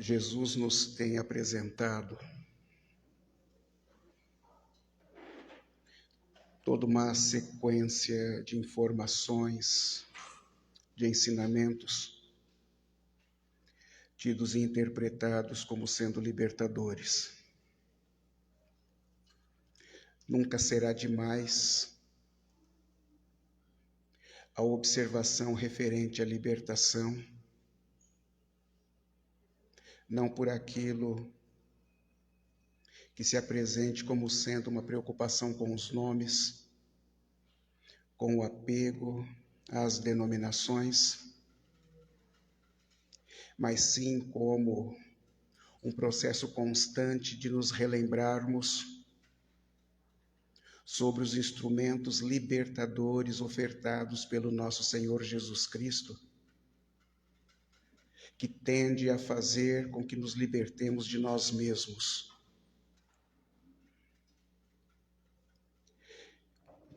Jesus nos tem apresentado toda uma sequência de informações, de ensinamentos, tidos e interpretados como sendo libertadores. Nunca será demais a observação referente à libertação, não por aquilo que se apresente como sendo uma preocupação com os nomes, com o apego às denominações, mas sim como um processo constante de nos relembrarmos sobre os instrumentos libertadores ofertados pelo nosso Senhor Jesus Cristo, que tende a fazer com que nos libertemos de nós mesmos.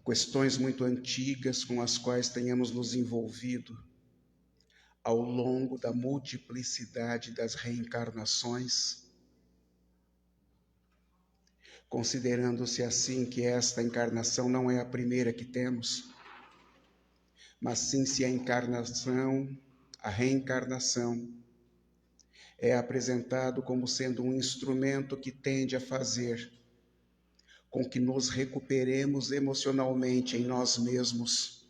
Questões muito antigas com as quais tenhamos nos envolvido ao longo da multiplicidade das reencarnações, considerando-se assim que esta encarnação não é a primeira que temos, mas sim se a reencarnação é apresentado como sendo um instrumento que tende a fazer com que nos recuperemos emocionalmente em nós mesmos,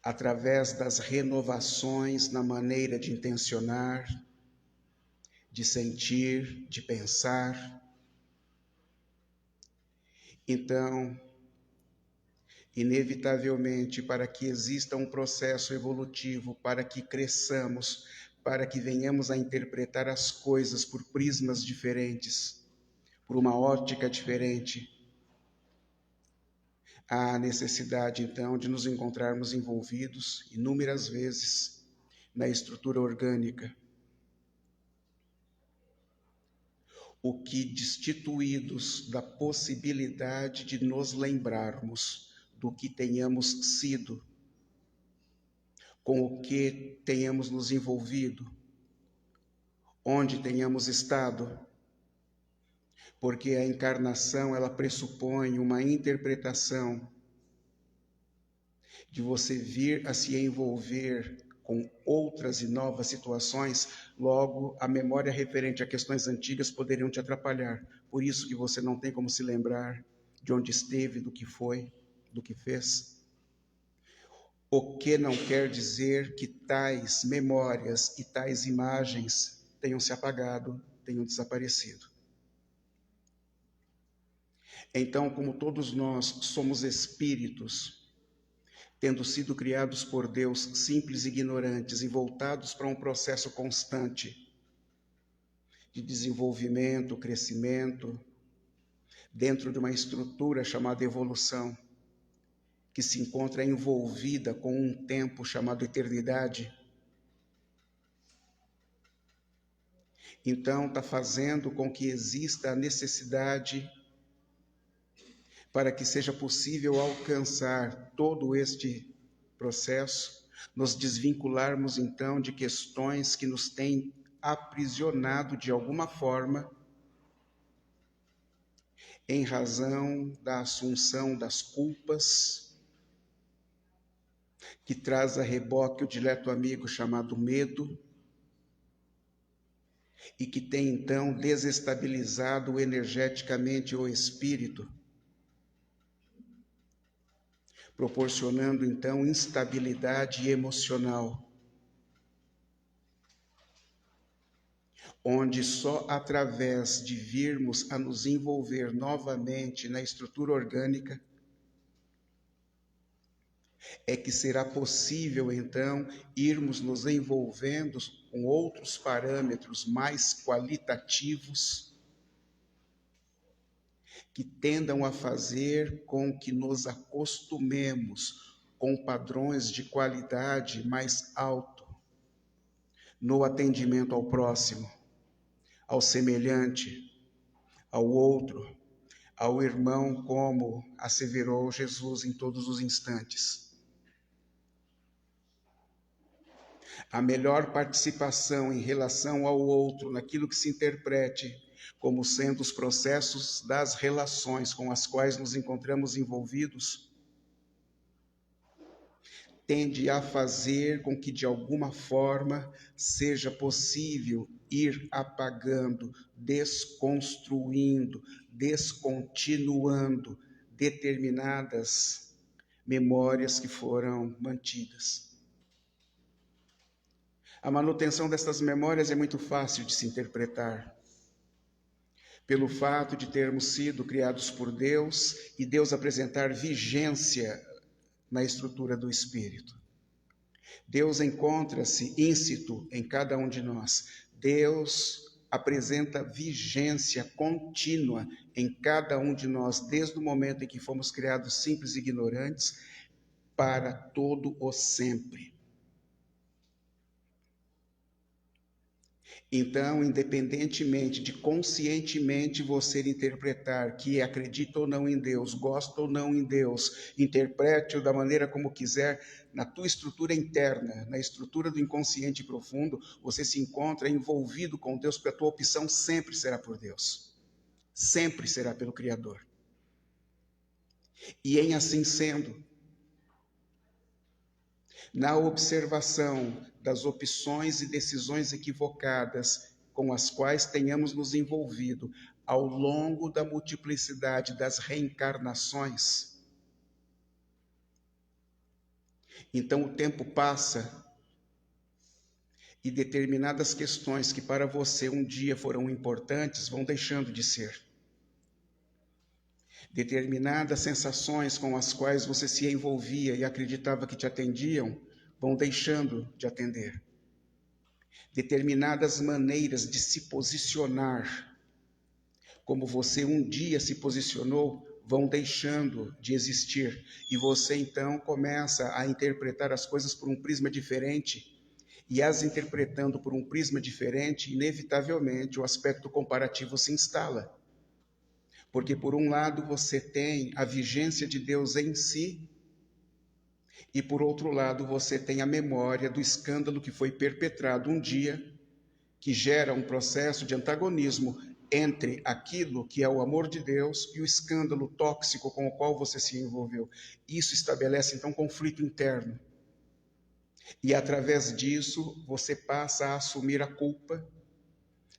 através das renovações na maneira de intencionar, de sentir, de pensar. Então, inevitavelmente, para que exista um processo evolutivo, para que cresçamos, para que venhamos a interpretar as coisas por prismas diferentes, por uma ótica diferente, há necessidade, então, de nos encontrarmos envolvidos inúmeras vezes na estrutura orgânica, o que destituídos da possibilidade de nos lembrarmos do que tenhamos sido, com o que tenhamos nos envolvido, onde tenhamos estado, porque a encarnação, ela pressupõe uma interpretação de você vir a se envolver com outras e novas situações, logo a memória referente a questões antigas poderiam te atrapalhar. Por isso que você não tem como se lembrar de onde esteve, do que foi, do que fez. O que não quer dizer que tais memórias e tais imagens tenham se apagado, tenham desaparecido. Então, como todos nós somos espíritos, tendo sido criados por Deus simples e ignorantes e voltados para um processo constante de desenvolvimento, crescimento, dentro de uma estrutura chamada evolução, que se encontra envolvida com um tempo chamado eternidade, então está fazendo com que exista a necessidade para que seja possível alcançar todo este processo, nos desvincularmos então de questões que nos têm aprisionado de alguma forma, em razão da assunção das culpas, que traz a reboque o dileto amigo chamado medo, e que tem então desestabilizado energeticamente o espírito, proporcionando então instabilidade emocional, onde só através de virmos a nos envolver novamente na estrutura orgânica é que será possível então irmos nos envolvendo com outros parâmetros mais qualitativos que tendam a fazer com que nos acostumemos com padrões de qualidade mais alto no atendimento ao próximo, ao semelhante, ao outro, ao irmão, como asseverou Jesus em todos os instantes. A melhor participação em relação ao outro, naquilo que se interprete como sendo os processos das relações com as quais nos encontramos envolvidos, tende a fazer com que, de alguma forma, seja possível ir apagando, desconstruindo, descontinuando determinadas memórias que foram mantidas. A manutenção destas memórias é muito fácil de se interpretar, pelo fato de termos sido criados por Deus e Deus apresentar vigência na estrutura do espírito. Deus encontra-se íncito em cada um de nós. Deus apresenta vigência contínua em cada um de nós, desde o momento em que fomos criados simples e ignorantes, para todo o sempre. Então, independentemente de conscientemente você interpretar que acredita ou não em Deus, gosta ou não em Deus, interprete-o da maneira como quiser, na tua estrutura interna, na estrutura do inconsciente profundo, você se encontra envolvido com Deus, porque a tua opção sempre será por Deus. Sempre será pelo Criador. E em assim sendo, na observação das opções e decisões equivocadas com as quais tenhamos nos envolvido ao longo da multiplicidade das reencarnações, então o tempo passa e determinadas questões que para você um dia foram importantes vão deixando de ser. Determinadas sensações com as quais você se envolvia e acreditava que te atendiam vão deixando de atender. Determinadas maneiras de se posicionar, como você um dia se posicionou, vão deixando de existir. E você então começa a interpretar as coisas por um prisma diferente. E as interpretando por um prisma diferente, inevitavelmente o aspecto comparativo se instala. Porque por um lado você tem a vigência de Deus em si, e por outro lado você tem a memória do escândalo que foi perpetrado um dia, que gera um processo de antagonismo entre aquilo que é o amor de Deus e o escândalo tóxico com o qual você se envolveu. Isso estabelece então conflito interno. E através disso você passa a assumir a culpa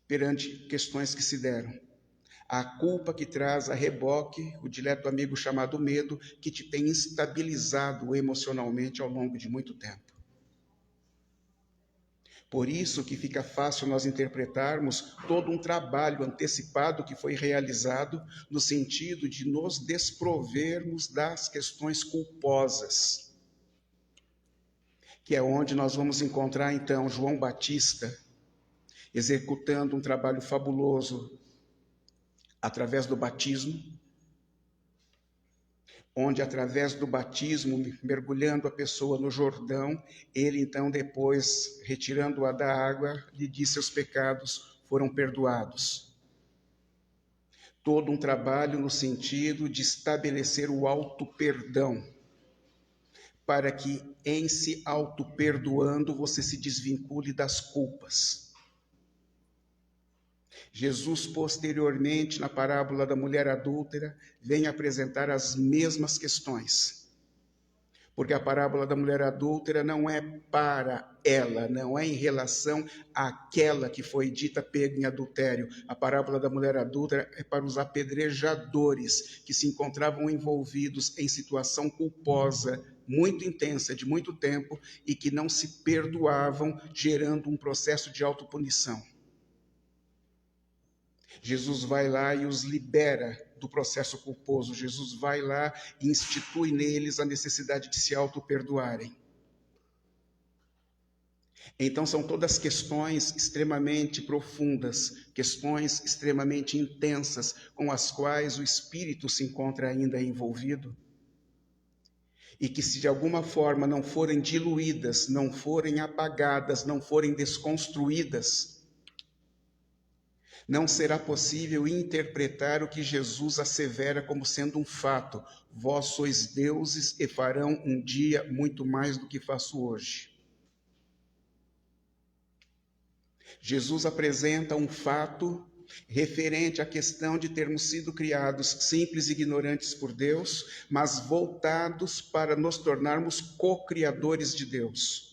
perante questões que se deram. A culpa que traz a reboque o dileto amigo chamado medo, que te tem instabilizado emocionalmente ao longo de muito tempo. Por isso que fica fácil nós interpretarmos todo um trabalho antecipado que foi realizado no sentido de nos desprovermos das questões culposas, que é onde nós vamos encontrar então João Batista executando um trabalho fabuloso através do batismo, onde através do batismo, mergulhando a pessoa no Jordão, ele então depois, retirando-a da água, lhe disse: seus pecados foram perdoados. Todo um trabalho no sentido de estabelecer o auto-perdão, para que em se auto-perdoando você se desvincule das culpas. Jesus, posteriormente, na parábola da mulher adúltera, vem apresentar as mesmas questões. Porque a parábola da mulher adúltera não é para ela, não é em relação àquela que foi dita pega em adultério. A parábola da mulher adúltera é para os apedrejadores que se encontravam envolvidos em situação culposa, muito intensa, de muito tempo, e que não se perdoavam, gerando um processo de autopunição. Jesus vai lá e os libera do processo culposo. Jesus vai lá e institui neles a necessidade de se auto-perdoarem. Então são todas questões extremamente profundas, questões extremamente intensas, com as quais o espírito se encontra ainda envolvido. E que se de alguma forma não forem diluídas, não forem apagadas, não forem desconstruídas, não será possível interpretar o que Jesus assevera como sendo um fato. Vós sois deuses e farão um dia muito mais do que faço hoje. Jesus apresenta um fato referente à questão de termos sido criados simples e ignorantes por Deus, mas voltados para nos tornarmos co-criadores de Deus.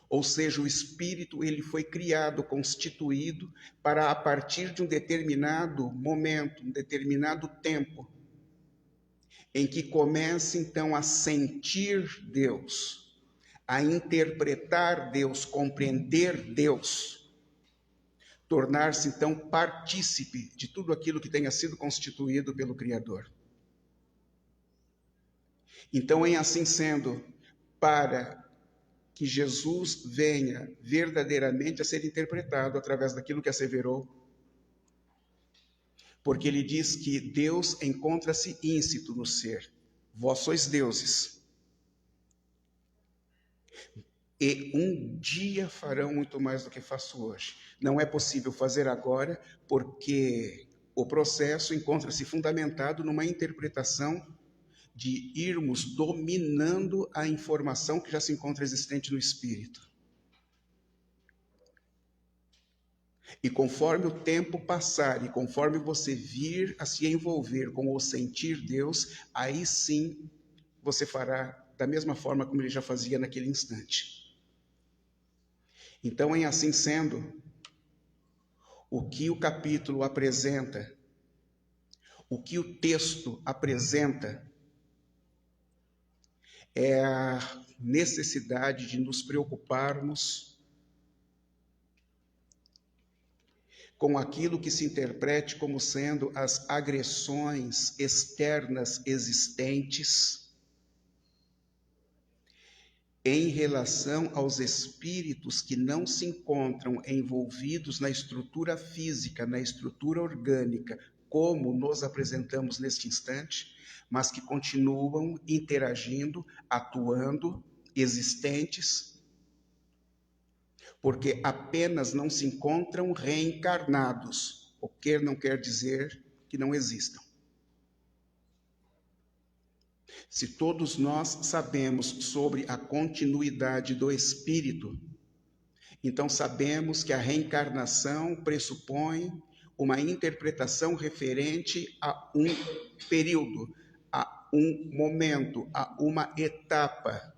Ou seja, o Espírito ele foi criado, constituído, para a partir de um determinado momento, um determinado tempo, em que começa então a sentir Deus, a interpretar Deus, compreender Deus, tornar-se então partícipe de tudo aquilo que tenha sido constituído pelo Criador. Então, em assim sendo, para que Jesus venha verdadeiramente a ser interpretado através daquilo que asseverou, porque ele diz que Deus encontra-se íncito no ser. Vós sois deuses. E um dia farão muito mais do que faço hoje. Não é possível fazer agora, porque o processo encontra-se fundamentado numa interpretação de irmos dominando a informação que já se encontra existente no Espírito. E conforme o tempo passar, e conforme você vir a se envolver com o sentir Deus, aí sim você fará da mesma forma como ele já fazia naquele instante. Então, em assim sendo, o que o capítulo apresenta, o que o texto apresenta, é a necessidade de nos preocuparmos com aquilo que se interprete como sendo as agressões externas existentes em relação aos espíritos que não se encontram envolvidos na estrutura física, na estrutura orgânica, como nos apresentamos neste instante, mas que continuam interagindo, atuando, existentes, porque apenas não se encontram reencarnados, o que não quer dizer que não existam. Se todos nós sabemos sobre a continuidade do espírito, então sabemos que a reencarnação pressupõe uma interpretação referente a um período, a um momento, a uma etapa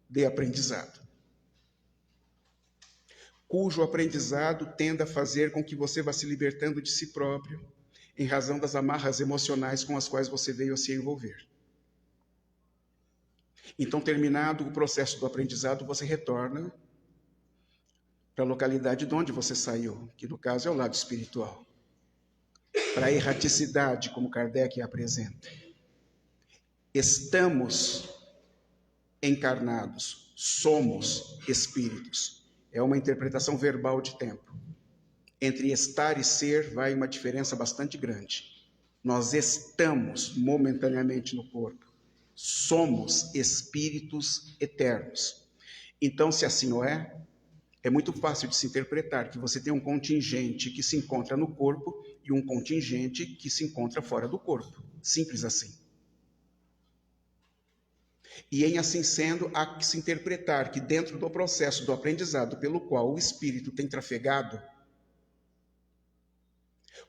de aprendizado, cujo aprendizado tende a fazer com que você vá se libertando de si próprio, em razão das amarras emocionais com as quais você veio a se envolver. Então, terminado o processo do aprendizado, você retorna para a localidade de onde você saiu, que no caso é o lado espiritual, para a erraticidade, como Kardec apresenta. Estamos encarnados, somos espíritos. É uma interpretação verbal de tempo. Entre estar e ser vai uma diferença bastante grande. Nós estamos momentaneamente no corpo. Somos espíritos eternos. Então, se assim não é, é muito fácil de se interpretar que você tem um contingente que se encontra no corpo e um contingente que se encontra fora do corpo. Simples assim. E em assim sendo, há que se interpretar que dentro do processo do aprendizado pelo qual o espírito tem trafegado,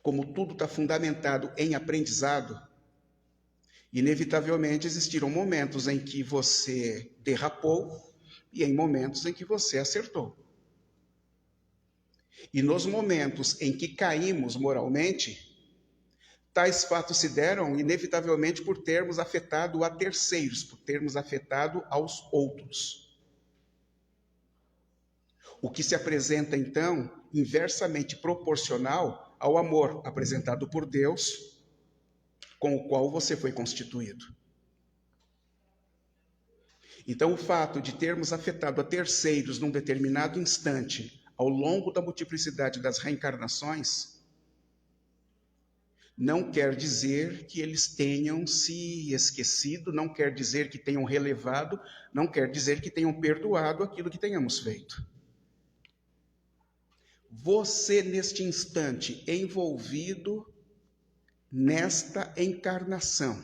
como tudo está fundamentado em aprendizado, inevitavelmente existiram momentos em que você derrapou e em momentos em que você acertou. E nos momentos em que caímos moralmente, tais fatos se deram inevitavelmente por termos afetado a terceiros, por termos afetado aos outros. O que se apresenta, então, inversamente proporcional ao amor apresentado por Deus, com o qual você foi constituído. Então, o fato de termos afetado a terceiros num determinado instante, ao longo da multiplicidade das reencarnações, não quer dizer que eles tenham se esquecido, não quer dizer que tenham relevado, não quer dizer que tenham perdoado aquilo que tenhamos feito. Você, neste instante, envolvido nesta encarnação,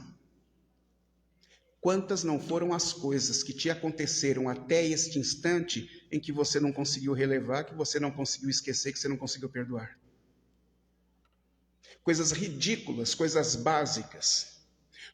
Quantas não foram as coisas que te aconteceram até este instante em que você não conseguiu relevar, que você não conseguiu esquecer, que você não conseguiu perdoar? Coisas ridículas, coisas básicas.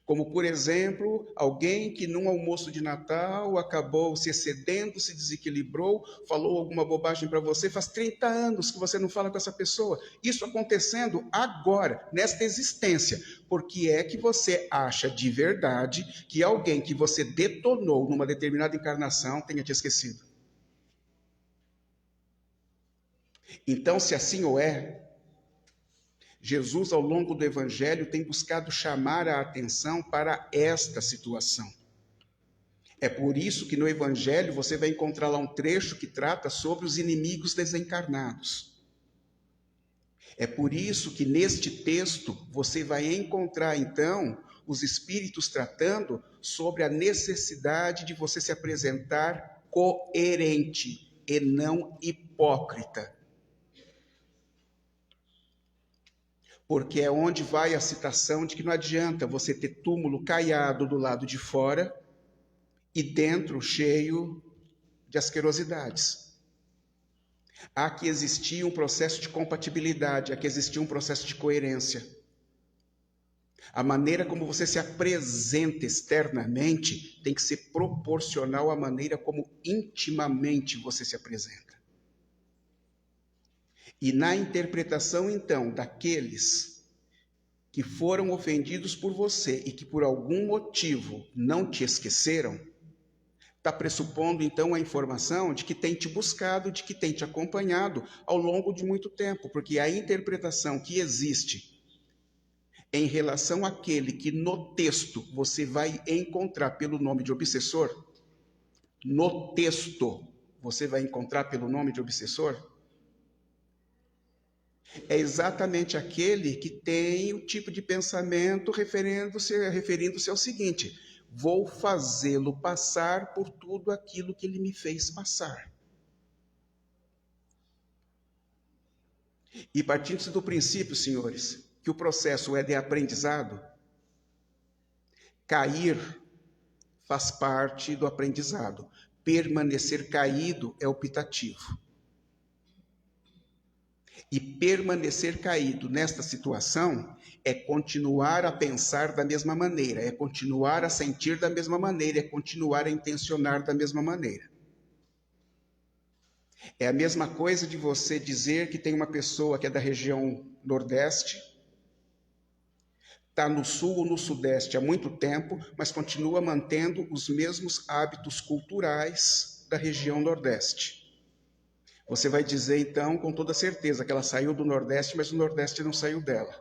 Como, por exemplo, alguém que num almoço de Natal acabou se excedendo, se desequilibrou, falou alguma bobagem para você, faz 30 anos que você não fala com essa pessoa. Isso acontecendo agora, nesta existência. Por que é que você acha de verdade que alguém que você detonou numa determinada encarnação tenha te esquecido? Então, se assim o é, Jesus, ao longo do Evangelho, tem buscado chamar a atenção para esta situação. É por isso que no Evangelho você vai encontrar lá um trecho que trata sobre os inimigos desencarnados. É por isso que neste texto você vai encontrar, então, os espíritos tratando sobre a necessidade de você se apresentar coerente e não hipócrita. Porque é onde vai a citação de que não adianta você ter túmulo caiado do lado de fora e dentro cheio de asquerosidades. Há que existir um processo de compatibilidade, há que existir um processo de coerência. A maneira como você se apresenta externamente tem que ser proporcional à maneira como intimamente você se apresenta. E na interpretação, então, daqueles que foram ofendidos por você e que por algum motivo não te esqueceram, está pressupondo, então, a informação de que tem te buscado, de que tem te acompanhado ao longo de muito tempo, porque a interpretação que existe em relação àquele que no texto você vai encontrar pelo nome de obsessor, no texto você vai encontrar pelo nome de obsessor, é exatamente aquele que tem o tipo de pensamento referindo-se ao seguinte: vou fazê-lo passar por tudo aquilo que ele me fez passar. E partindo-se do princípio, senhores, que o processo é de aprendizado, cair faz parte do aprendizado. Permanecer caído é optativo. E permanecer caído nesta situação é continuar a pensar da mesma maneira, é continuar a sentir da mesma maneira, é continuar a intencionar da mesma maneira. É a mesma coisa de você dizer que tem uma pessoa que é da região Nordeste, está no Sul ou no Sudeste há muito tempo, mas continua mantendo os mesmos hábitos culturais da região Nordeste. Você vai dizer, então, com toda certeza, que ela saiu do Nordeste, mas o Nordeste não saiu dela.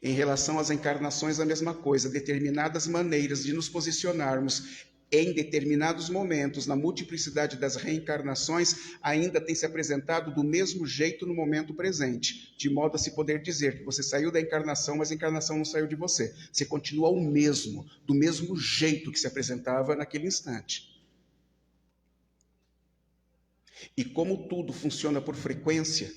Em relação às encarnações, a mesma coisa. Determinadas maneiras de nos posicionarmos em determinados momentos, na multiplicidade das reencarnações, ainda tem se apresentado do mesmo jeito no momento presente, de modo a se poder dizer que você saiu da encarnação, mas a encarnação não saiu de você. Você continua o mesmo, do mesmo jeito que se apresentava naquele instante. E como tudo funciona por frequência,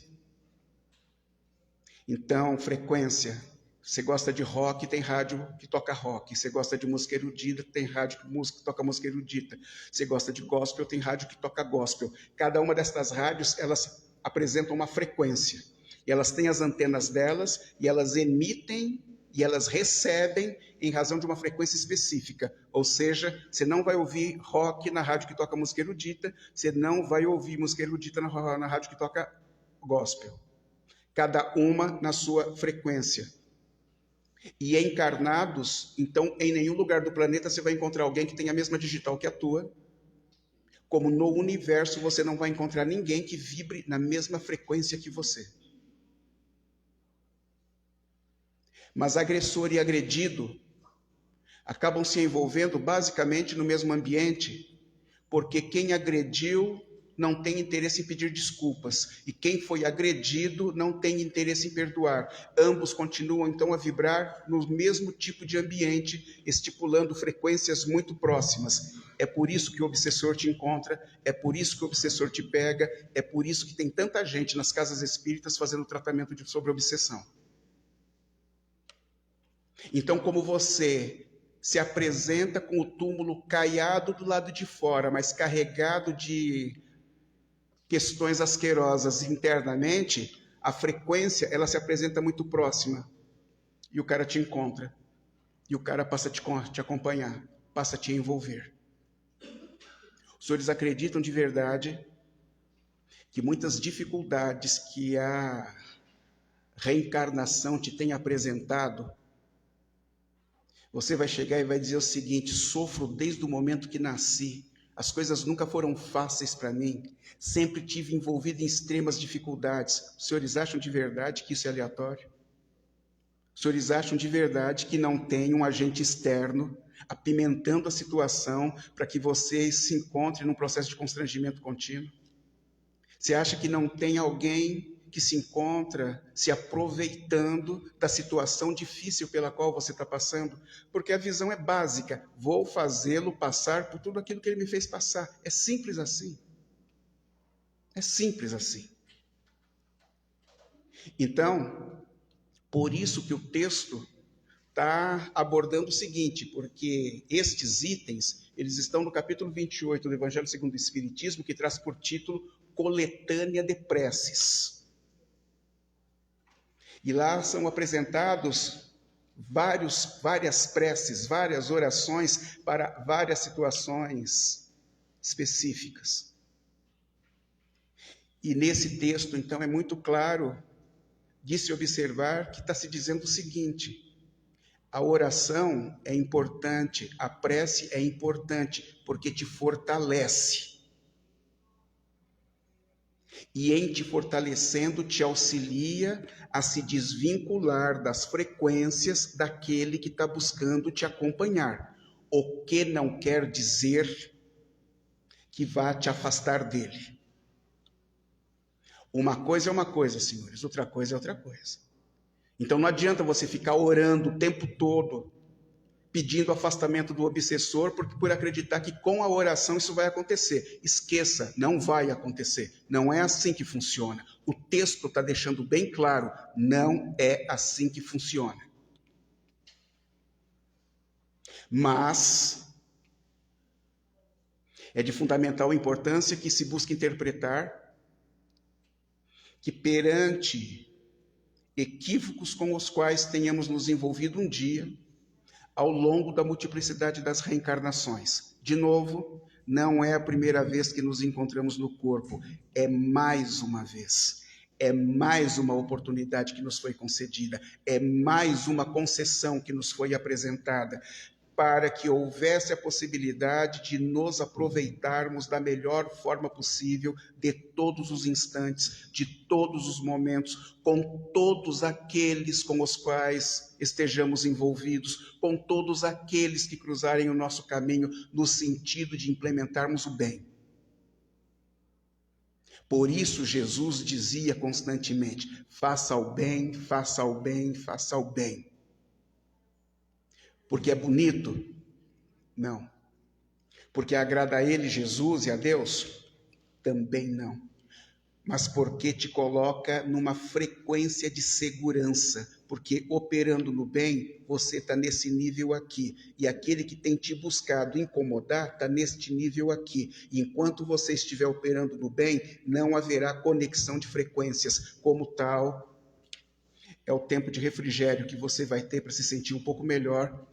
então, frequência, você gosta de rock, tem rádio que toca rock. Você gosta de música erudita, tem rádio que toca música erudita. Você gosta de gospel, tem rádio que toca gospel. Cada uma destas rádios, elas apresentam uma frequência. E elas têm as antenas delas, e elas emitem, e elas recebem em razão de uma frequência específica. Ou seja, você não vai ouvir rock na rádio que toca música erudita, você não vai ouvir música erudita na rádio que toca gospel. Cada uma na sua frequência. E encarnados, então, em nenhum lugar do planeta você vai encontrar alguém que tenha a mesma digital que a tua. Como no universo você não vai encontrar ninguém que vibre na mesma frequência que você. Mas agressor e agredido acabam se envolvendo basicamente no mesmo ambiente, porque quem agrediu não tem interesse em pedir desculpas, e quem foi agredido não tem interesse em perdoar. Ambos continuam, então, a vibrar no mesmo tipo de ambiente, estipulando frequências muito próximas. É por isso que o obsessor te encontra, é por isso que o obsessor te pega, é por isso que tem tanta gente nas casas espíritas fazendo tratamento sobre obsessão. Então, como você se apresenta com o túmulo caiado do lado de fora, mas carregado de questões asquerosas internamente, a frequência ela se apresenta muito próxima e o cara te encontra e o cara passa a te acompanhar, passa a te envolver. Os senhores acreditam de verdade que muitas dificuldades que a reencarnação te tem apresentado, você vai chegar e vai dizer o seguinte: sofro desde o momento que nasci, as coisas nunca foram fáceis para mim, sempre tive envolvido em extremas dificuldades. Os senhores acham de verdade que isso é aleatório? Os senhores acham de verdade que não tem um agente externo apimentando a situação para que vocês se encontrem num processo de constrangimento contínuo? Você acha que não tem alguém que se encontra se aproveitando da situação difícil pela qual você está passando? Porque a visão é básica: vou fazê-lo passar por tudo aquilo que ele me fez passar. É simples assim. É simples assim. Então, por isso que o texto está abordando o seguinte, porque estes itens, eles estão no capítulo 28 do Evangelho segundo o Espiritismo, que traz por título Coletânea de Preces. E lá são apresentados várias preces, várias orações para várias situações específicas. E nesse texto, então, é muito claro de se observar que está se dizendo o seguinte: a oração é importante, a prece é importante, porque te fortalece. E em te fortalecendo, te auxilia a se desvincular das frequências daquele que está buscando te acompanhar. O que não quer dizer que vá te afastar dele. Uma coisa é uma coisa, senhores, outra coisa é outra coisa. Então não adianta você ficar orando o tempo todo, pedindo afastamento do obsessor, porque por acreditar que com a oração isso vai acontecer. Esqueça, não vai acontecer. Não é assim que funciona. O texto está deixando bem claro, não é assim que funciona. Mas é de fundamental importância que se busque interpretar que perante equívocos com os quais tenhamos nos envolvido um dia, ao longo da multiplicidade das reencarnações. De novo, não é a primeira vez que nos encontramos no corpo, é mais uma vez. É mais uma oportunidade que nos foi concedida, é mais uma concessão que nos foi apresentada, para que houvesse a possibilidade de nos aproveitarmos da melhor forma possível de todos os instantes, de todos os momentos, com todos aqueles com os quais estejamos envolvidos, com todos aqueles que cruzarem o nosso caminho no sentido de implementarmos o bem. Por isso Jesus dizia constantemente: faça o bem, faça o bem, faça o bem. Porque é bonito? Não. Porque agrada a ele, Jesus, e a Deus? Também não. Mas porque te coloca numa frequência de segurança, porque operando no bem, você está nesse nível aqui, e aquele que tem te buscado incomodar está neste nível aqui. E enquanto você estiver operando no bem, não haverá conexão de frequências. Como tal, é o tempo de refrigério que você vai ter para se sentir um pouco melhor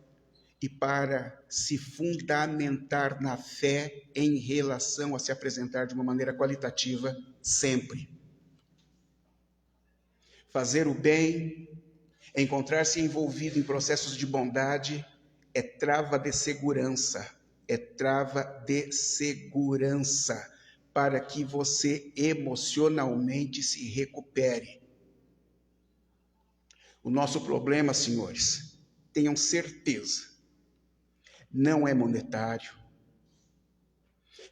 e para se fundamentar na fé em relação a se apresentar de uma maneira qualitativa sempre. Fazer o bem, encontrar-se envolvido em processos de bondade é trava de segurança, para que você emocionalmente se recupere. O nosso problema, senhores, tenham certeza, não é monetário,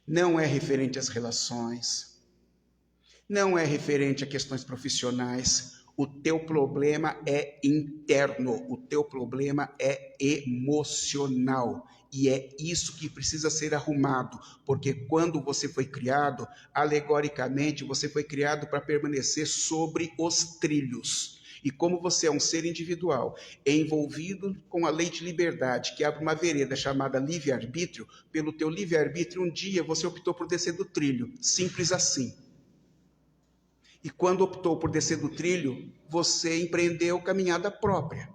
não é referente às relações, não é referente a questões profissionais. O teu problema é interno, o teu problema é emocional. E é isso que precisa ser arrumado, porque quando você foi criado, alegoricamente, você foi criado para permanecer sobre os trilhos. E como você é um ser individual, envolvido com a lei de liberdade, que abre uma vereda chamada livre-arbítrio, pelo teu livre-arbítrio, um dia você optou por descer do trilho. Simples assim. E quando optou por descer do trilho, você empreendeu caminhada própria.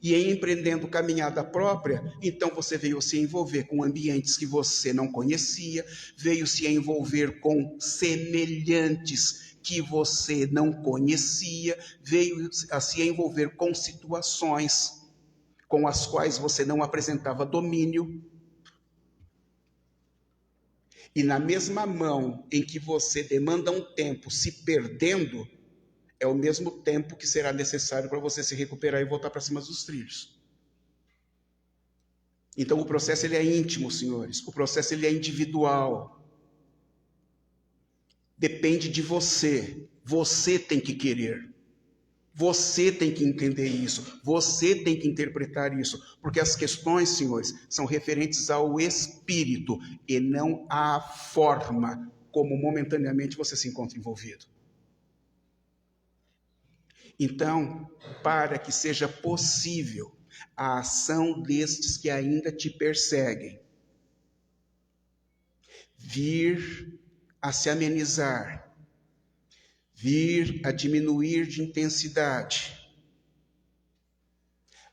E em empreendendo caminhada própria, então você veio se envolver com ambientes que você não conhecia, veio se envolver com semelhantes que você não conhecia, veio a se envolver com situações com as quais você não apresentava domínio. E na mesma mão em que você demanda um tempo se perdendo, é o mesmo tempo que será necessário para você se recuperar e voltar para cima dos trilhos. Então o processo ele é íntimo, senhores. O processo ele é individual. Depende de você. Você tem que querer. Você tem que entender isso. Você tem que interpretar isso. Porque as questões, senhores, são referentes ao espírito e não à forma como momentaneamente você se encontra envolvido. Então, para que seja possível a ação destes que ainda te perseguem, vir a se amenizar, vir a diminuir de intensidade,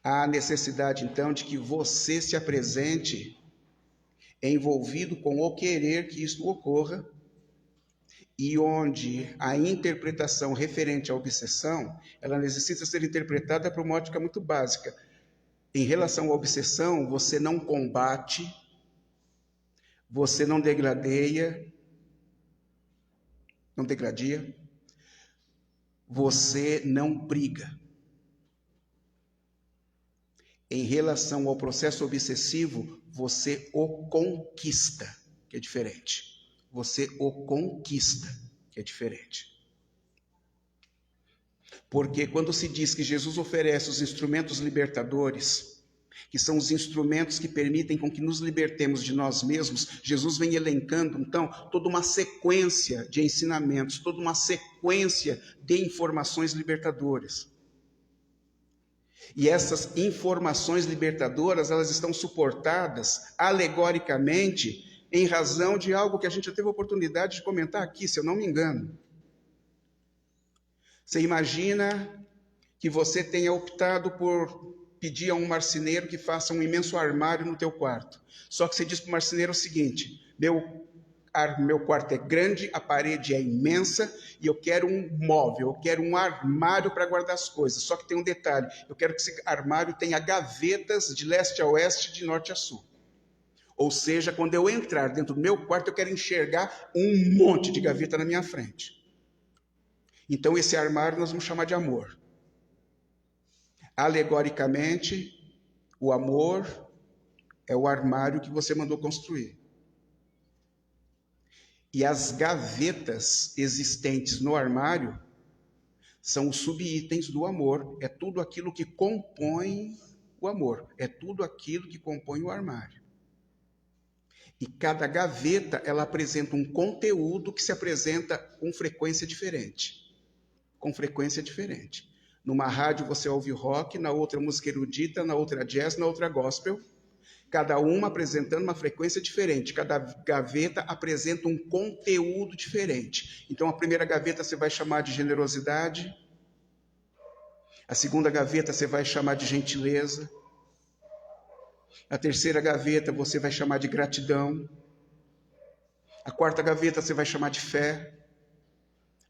há necessidade então de que você se apresente envolvido com o querer que isto ocorra, e onde a interpretação referente à obsessão, ela necessita ser interpretada por uma ótica muito básica. Em relação à obsessão, você não combate, você não degradia, você não briga. Em relação ao processo obsessivo, você o conquista, que é diferente. Você o conquista, que é diferente. Porque quando se diz que Jesus oferece os instrumentos libertadores, que são os instrumentos que permitem com que nos libertemos de nós mesmos, Jesus vem elencando, então, toda uma sequência de ensinamentos, toda uma sequência de informações libertadoras. E essas informações libertadoras, elas estão suportadas alegoricamente em razão de algo que a gente já teve a oportunidade de comentar aqui, se eu não me engano. Você imagina que você tenha optado por pedir a um marceneiro que faça um imenso armário no teu quarto. Só que você diz para o marceneiro o seguinte: meu quarto é grande, a parede é imensa e eu quero um móvel, eu quero um armário para guardar as coisas. Só que tem um detalhe: eu quero que esse armário tenha gavetas de leste a oeste, de norte a sul. Ou seja, quando eu entrar dentro do meu quarto, eu quero enxergar um monte de gaveta na minha frente. Então esse armário nós vamos chamar de amor. Alegoricamente, o amor é o armário que você mandou construir. E as gavetas existentes no armário são os subitens do amor. É tudo aquilo que compõe o amor. É tudo aquilo que compõe o armário. E cada gaveta, ela apresenta um conteúdo que se apresenta com frequência diferente. Com frequência diferente. Numa rádio você ouve rock, na outra música erudita, na outra jazz, na outra gospel. Cada uma apresentando uma frequência diferente. Cada gaveta apresenta um conteúdo diferente. Então, a primeira gaveta você vai chamar de generosidade. A segunda gaveta você vai chamar de gentileza. A terceira gaveta você vai chamar de gratidão. A quarta gaveta você vai chamar de fé.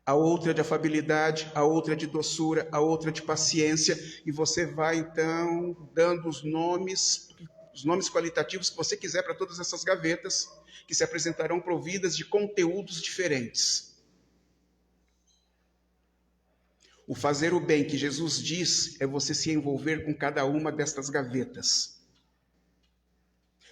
A outra de afabilidade, a outra de doçura, a outra de paciência. E você vai, então, dando os nomes qualitativos que você quiser para todas essas gavetas, que se apresentarão providas de conteúdos diferentes. O fazer o bem que Jesus diz é você se envolver com cada uma destas gavetas.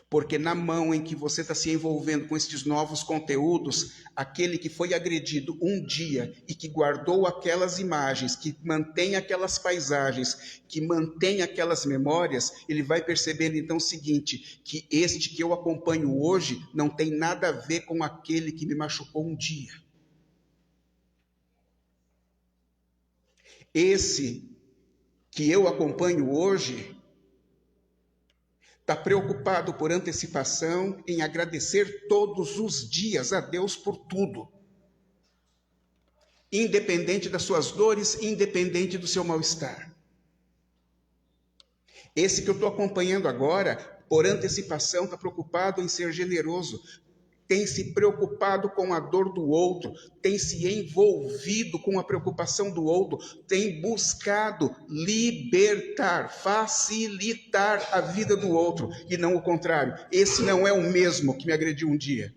Porque na mão em que você está se envolvendo com estes novos conteúdos, aquele que foi agredido um dia e que guardou aquelas imagens, que mantém aquelas paisagens, que mantém aquelas memórias, ele vai percebendo então o seguinte, que este que eu acompanho hoje não tem nada a ver com aquele que me machucou um dia. Esse que eu acompanho hoje está preocupado por antecipação em agradecer todos os dias a Deus por tudo, independente das suas dores, independente do seu mal-estar. Esse que eu estou acompanhando agora, por antecipação, está preocupado em ser generoso, tem se preocupado com a dor do outro, tem se envolvido com a preocupação do outro, tem buscado libertar, facilitar a vida do outro, e não o contrário. Esse não é o mesmo que me agrediu um dia.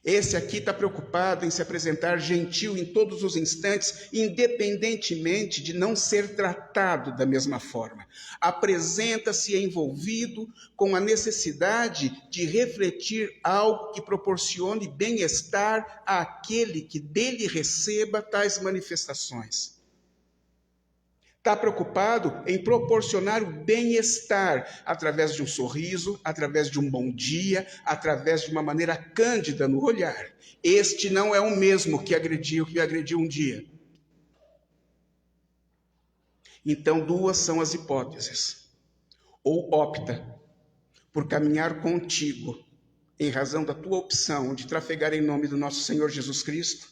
Esse aqui está preocupado em se apresentar gentil em todos os instantes, independentemente de não ser tratado da mesma forma. Apresenta-se envolvido com a necessidade de refletir algo que proporcione bem-estar àquele que dele receba tais manifestações. Está preocupado em proporcionar o bem-estar através de um sorriso, através de um bom dia, através de uma maneira cândida no olhar. Este não é o mesmo que me agrediu um dia. Então, duas são as hipóteses. Ou opta por caminhar contigo, em razão da tua opção de trafegar em nome do nosso Senhor Jesus Cristo,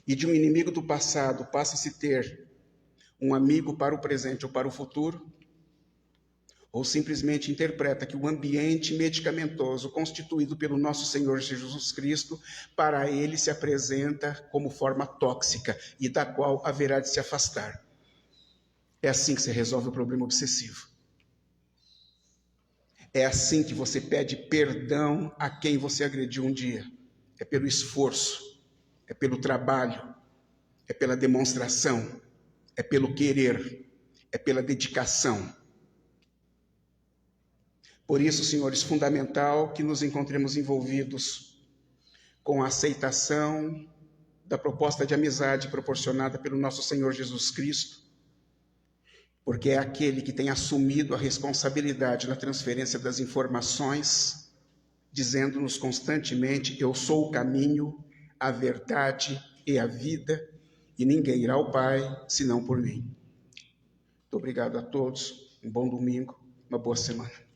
e de um inimigo do passado passa a se ter um amigo para o presente ou para o futuro, ou simplesmente interpreta que o ambiente medicamentoso constituído pelo nosso Senhor Jesus Cristo, para ele se apresenta como forma tóxica e da qual haverá de se afastar. É assim que se resolve o problema obsessivo. É assim que você pede perdão a quem você agrediu um dia. É pelo esforço, é pelo trabalho, é pela demonstração, é pelo querer, é pela dedicação. Por isso, senhores, fundamental que nos encontremos envolvidos com a aceitação da proposta de amizade proporcionada pelo nosso Senhor Jesus Cristo, porque é aquele que tem assumido a responsabilidade na transferência das informações, dizendo-nos constantemente: eu sou o caminho, a verdade e a vida, e ninguém irá ao Pai senão por mim. Muito obrigado a todos, um bom domingo, uma boa semana.